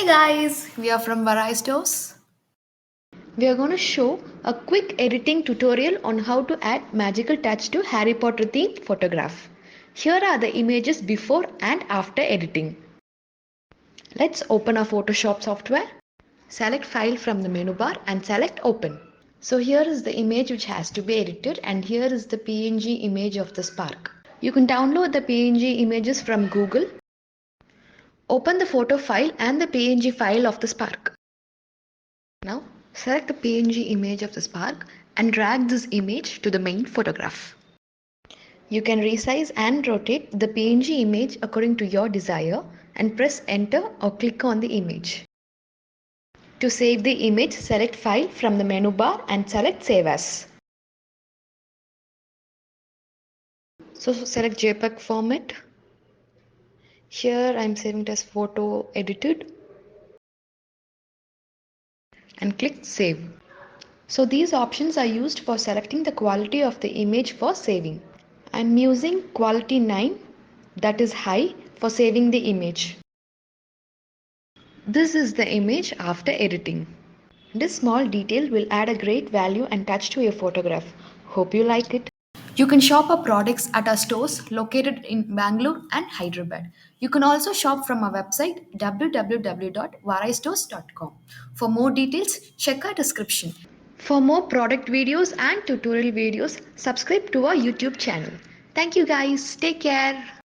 Hey guys, we are from Varai stores. We are going to show a quick editing tutorial on how to add magical touch to Harry Potter themed photograph. Here are the images before and after editing. Let's open our Photoshop software. Select file from the menu bar and select open. So here is the image which has to be edited, and here is the PNG image of the spark. You can download the PNG images from Google. Open the photo file and the PNG file of the spark. Now select the PNG image of the spark and drag this image to the main photograph. You can resize and rotate the PNG image according to your desire and press enter or click on the image. To save the image, select file from the menu bar and select save as. So select JPEG format. Here I am saving it as photo edited and click save. So these options are used for selecting the quality of the image for saving. I am using quality 9, that is high, for saving the image. This is the image after editing. This small detail will add a great value and touch to your photograph. Hope you like it. You can shop our products at our stores located in Bangalore and Hyderabad. You can also shop from our website www.varaistores.com. For more details, check our description. For more product videos and tutorial videos, subscribe to our YouTube channel. Thank you guys. Take care.